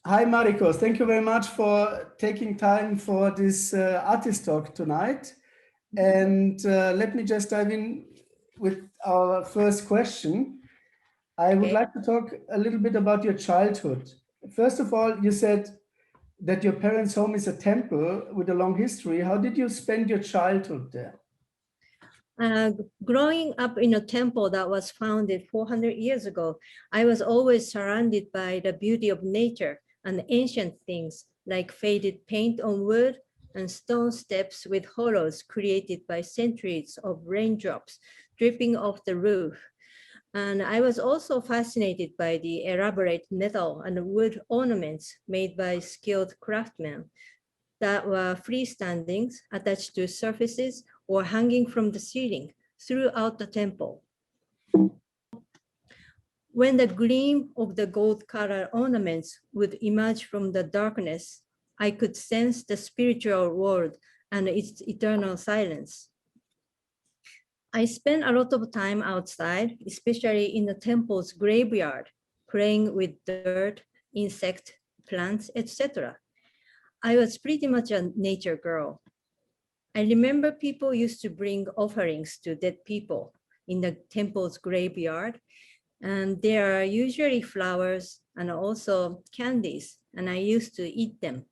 Hi, Mariko. Thank you very much for taking time for this artist talk tonight. And let me just dive in with our first question. I would like to talk a little bit about your childhood. First of all, you said that your parents' home is a temple with a long history. How did you spend your childhood there? Growing up in a temple that was founded 400 years ago, I was always surrounded by the beauty of nature and ancient things like faded paint on wood and stone steps with hollows created by centuries of raindrops dripping off the roof. And I was also fascinated by the elaborate metal and wood ornaments made by skilled craftsmen that were freestanding, attached to surfaces, or hanging from the ceiling throughout the temple. When the gleam of the gold-colored ornaments would emerge from the darkness, I could sense the spiritual world and its eternal silence. I spent a lot of time outside, especially in the temple's graveyard, playing with dirt, insects, plants, etc. I was pretty much a nature girl. I remember people used to bring offerings to dead people in the temple's graveyard, and there are usually flowers and also candies, and I used to eat them.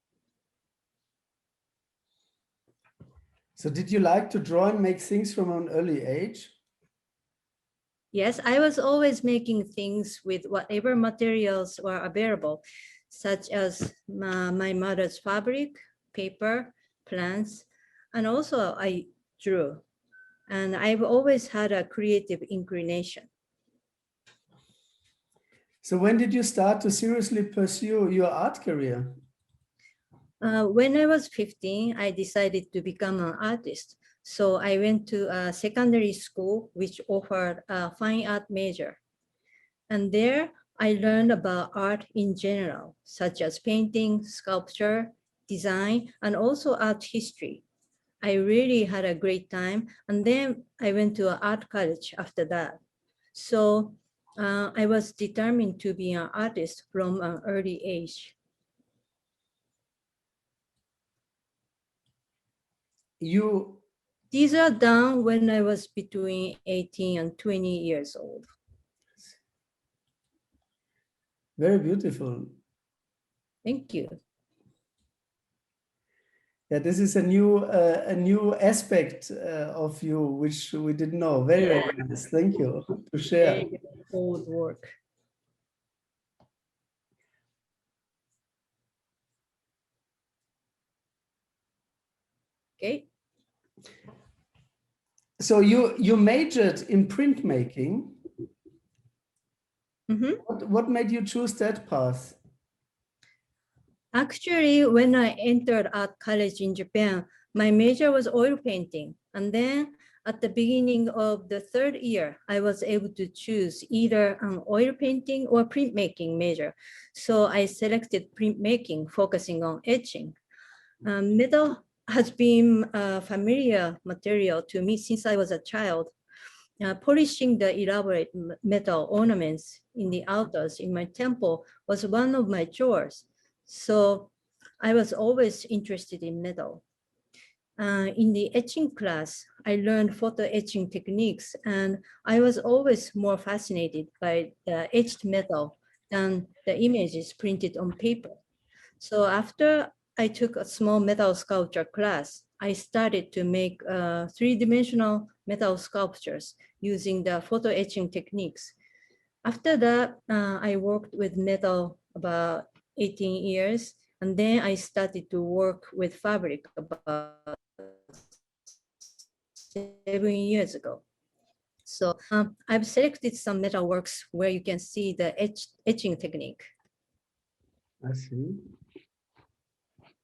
So did you like to draw and make things from an early age? Yes, I was always making things with whatever materials were available, such as my mother's fabric, paper, plants, and also I drew. And I've always had a creative inclination. So when did you start to seriously pursue your art career? When I was 15, I decided to become an artist. So I went to a secondary school which offered a fine art major. And there I learned about art in general, such as painting, sculpture, design, and also art history. I really had a great time. And then I went to an art college after that. So I was determined to be an artist from an early age. These are done when I was between 18 and 20 years old. Very beautiful. Thank you. Yeah, this is a new aspect of you, which we didn't know. Very, very nice. Thank you to share. Old work. Okay. So you majored in printmaking. What made you choose that path? Actually, when I entered art college in Japan, my major was oil painting. And then at the beginning of the third year, I was able to choose either an oil painting or printmaking major. So I selected printmaking, focusing on etching. Metal has been a familiar material to me since I was a child. Polishing the elaborate metal ornaments in the altars in my temple was one of my chores. So I was always interested in metal. In the etching class, I learned photo etching techniques, and I was always more fascinated by the etched metal than the images printed on paper. So after I took a small metal sculpture class, I started to make three-dimensional metal sculptures using the photo etching techniques. After that, I worked with metal about 18 years, and then I started to work with fabric about 7 years ago. So I've selected some metal works where you can see the etching technique. I see.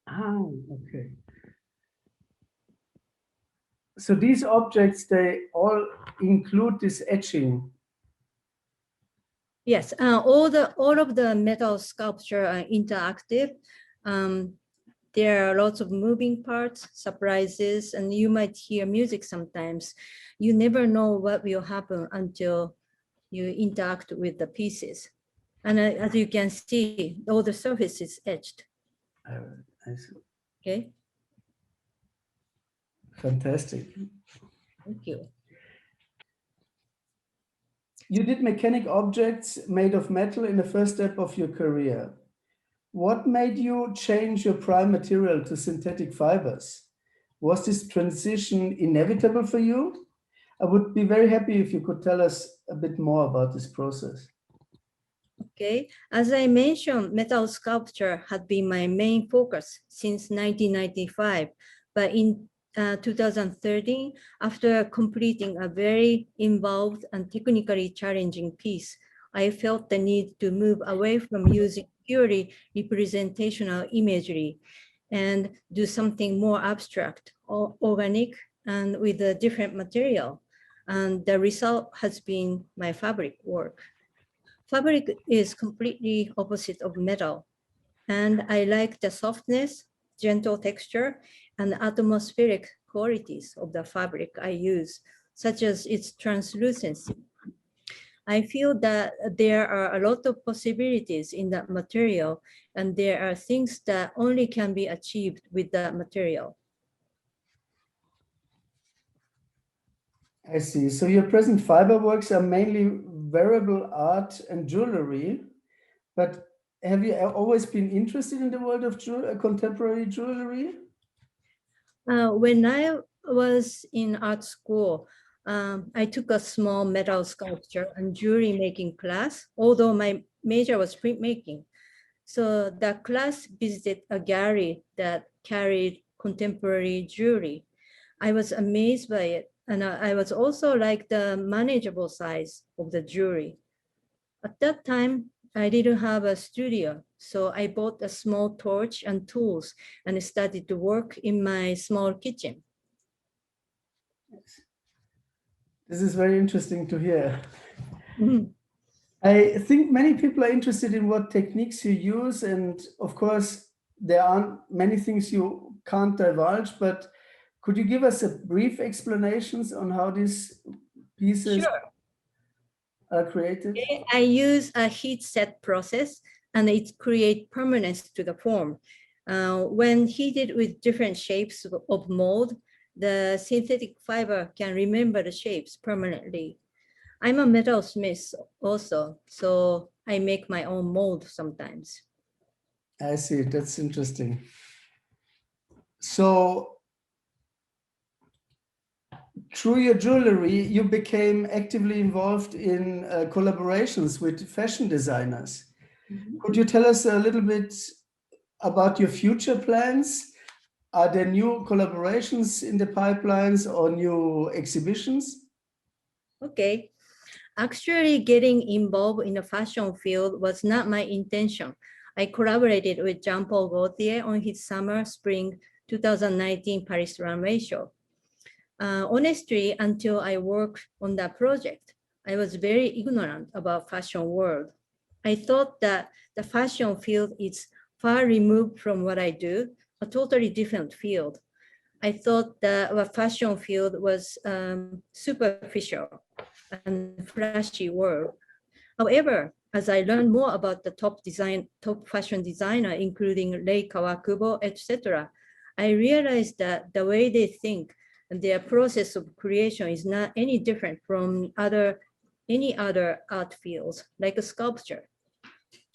Ah, okay. So these objects, they all include this etching. Yes, all of the metal sculpture are interactive. There are lots of moving parts, surprises, and you might hear music sometimes. You never know what will happen until you interact with the pieces. And as you can see, all the surface is etched. I see. Okay, Fantastic. thank you. You did mechanic objects made of metal in the first step of your career. What made you change your prime material to synthetic fibers? Was this transition inevitable for you? I would be very happy if you could tell us a bit more about this process. Okay, as I mentioned, metal sculpture had been my main focus since 1995, but in 2013, after completing a very involved and technically challenging piece, I felt the need to move away from using purely representational imagery and do something more abstract, or organic, and with a different material. And the result has been my fabric work. Fabric is completely opposite of metal, and I like the softness, gentle texture, and atmospheric qualities of the fabric I use, such as its translucency. I feel that there are a lot of possibilities in that material, and there are things that only can be achieved with that material. I see. So your present fiber works are mainly wearable art and jewelry, but have you always been interested in the world of contemporary jewelry? When I was in art school, I took a small metal sculpture and jewelry making class, although my major was printmaking. So the class visited a gallery that carried contemporary jewelry. I was amazed by it, and I was also like the manageable size of the jewelry. At that time, I didn't have a studio, so I bought a small torch and tools and started to work in my small kitchen. This is very interesting to hear. Mhm. I think many people are interested in what techniques you use, and of course, there are many things you can't divulge, but could you give us a brief explanations on how these pieces Sure. are created? I use a heat set process, and it creates permanence to the form. When heated with different shapes of mold, the synthetic fiber can remember the shapes permanently. I'm a metalsmith also, so I make my own mold sometimes. I see, that's interesting. So through your jewelry, you became actively involved in collaborations with fashion designers. Mhm. Could you tell us a little bit about your future plans? Are there new collaborations in the pipelines or new exhibitions? Okay. Actually, getting involved in the fashion field was not my intention. I collaborated with Jean Paul Gaultier on his summer-spring 2019 Paris runway show. Honestly, until I worked on that project, I was very ignorant about fashion world. I thought that the fashion field is far removed from what I do, a totally different field. I thought that the fashion field was superficial and flashy world. However, as I learned more about the top fashion designer, including Rei Kawakubo, etc., I realized that the way they think and their process of creation is not any different from any other art fields, like a sculpture.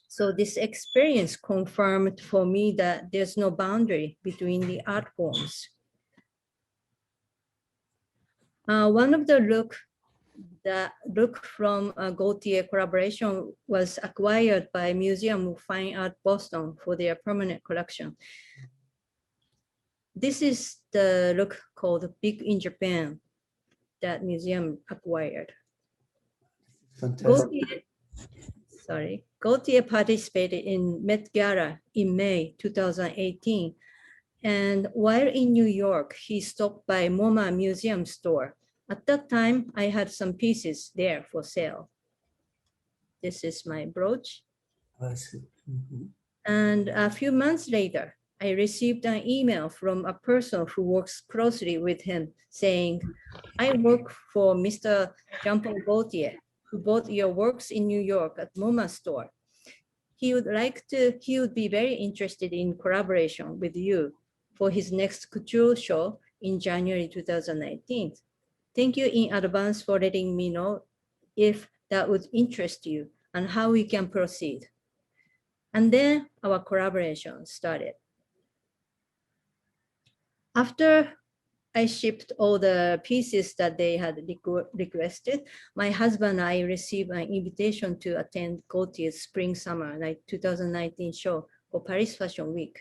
So this experience confirmed for me that there's no boundary between the art forms. One of the look from a Gaultier collaboration was acquired by Museum of Fine Art Boston for their permanent collection. This is the look called Big in Japan that museum acquired. Fantastic. Gaultier participated in Met Gala in May 2018. And while in New York, he stopped by MoMA Museum store. At that time, I had some pieces there for sale. This is my brooch. I see. Mm-hmm. And a few months later, I received an email from a person who works closely with him saying, I work for Mr. Jean Paul Gaultier, who bought your works in New York at MoMA store. he would be very interested in collaboration with you for his next couture show in January 2019. Thank you in advance for letting me know if that would interest you and how we can proceed. And then our collaboration started. After I shipped all the pieces that they had requested, my husband and I received an invitation to attend Gaultier's Spring Summer 2019 show for Paris Fashion Week.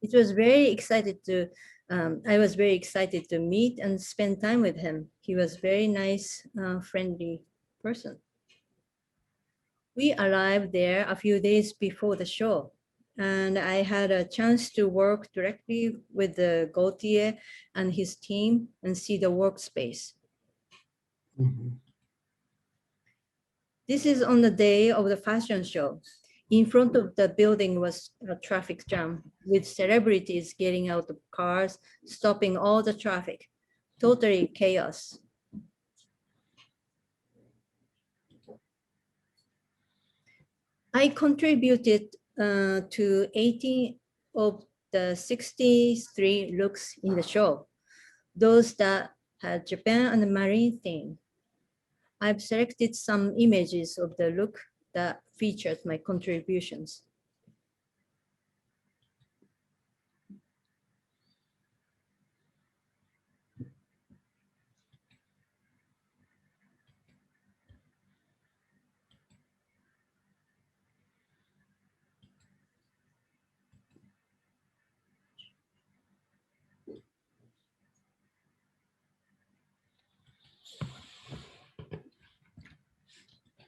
It was very excited to, I was very excited to meet and spend time with him. He was very nice, friendly person. We arrived there a few days before the show, and I had a chance to work directly with the Gaultier and his team and see the workspace. Mm-hmm. This is on the day of the fashion show. In front of the building was a traffic jam with celebrities getting out of cars, stopping all the traffic. Totally chaos. I contributed to 18 of the 63 looks in the show, those that had Japan and the marine theme. I've selected some images of the look that featured my contributions.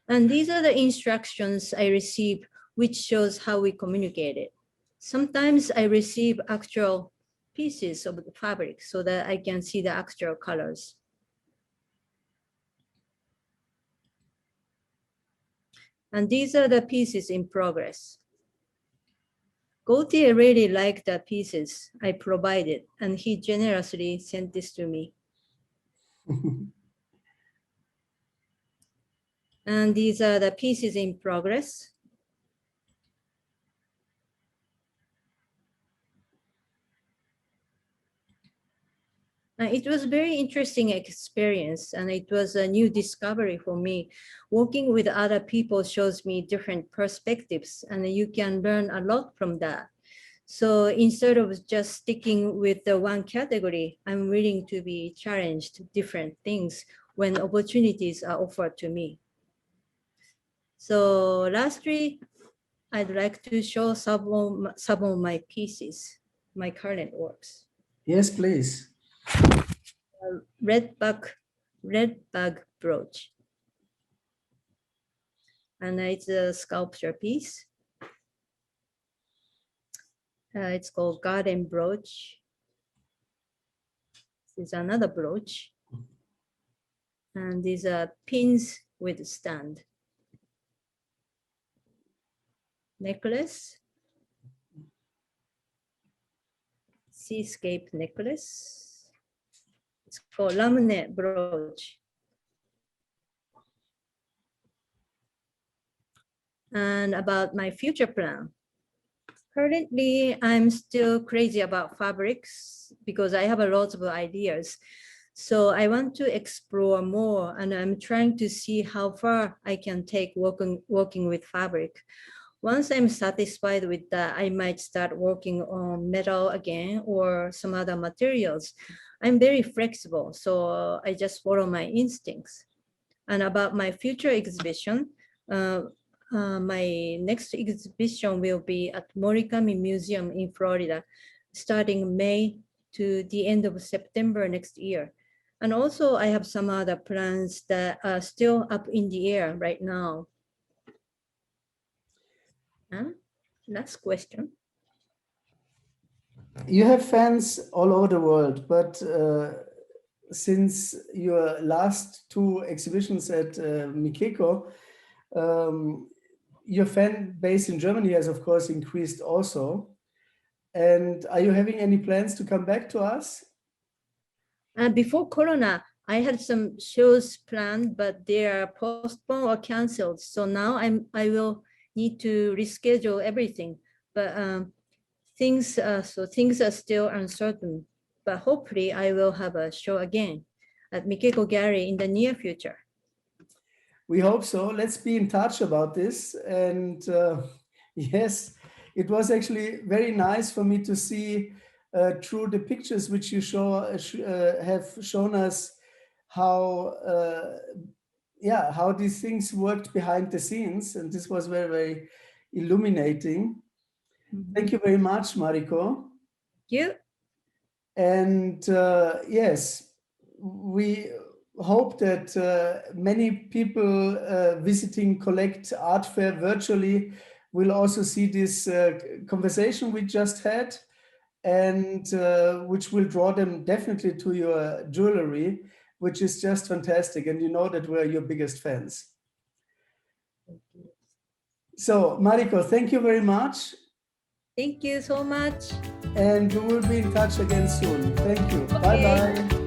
And these are the instructions I received, which shows how we communicated. Sometimes I receive actual pieces of the fabric so that I can see the actual colors. And these are the pieces in progress. Gaultier really liked the pieces I provided, and he generously sent this to me. And these are the pieces in progress. It was a very interesting experience, and it was a new discovery for me. Working with other people shows me different perspectives, and you can learn a lot from that. So instead of just sticking with the one category, I'm willing to be challenged different things when opportunities are offered to me. So lastly, I'd like to show some of my pieces, my current works. Yes, please. Red bag brooch. And it's a sculpture piece. It's called garden brooch. This is another brooch. And these are pins with stand. Necklace. Seascape necklace. It's called laminate brooch. And about my future plan. Currently, I'm still crazy about fabrics because I have a lot of ideas. So I want to explore more, and I'm trying to see how far I can take working with fabric. Once I'm satisfied with that, I might start working on metal again or some other materials. I'm very flexible, so I just follow my instincts. And about my future exhibition, my next exhibition will be at Morikami Museum in Florida, starting May to the end of September next year. And also I have some other plans that are still up in the air right now. Last question. You have fans all over the world, but since your last two exhibitions at Micheko, your fan base in Germany has, of course, increased also. And are you having any plans to come back to us? Before Corona, I had some shows planned, but they are postponed or canceled. So now I will need to reschedule everything. But things are still uncertain. But hopefully I will have a show again at Micheko Galerie in the near future. We hope so. Let's be in touch about this. And yes, it was actually very nice for me to see through the pictures which you have shown us how how these things worked behind the scenes, and this was very, very illuminating. Thank you very much, Mariko. Thank you. And yes, we hope that many people visiting Collect Art Fair virtually will also see this conversation we just had, and which will draw them definitely to your jewelry, which is just fantastic. And you know that we're your biggest fans. So Mariko, thank you very much. Thank you so much. And we will be in touch again soon. Thank you. Okay. Bye-bye.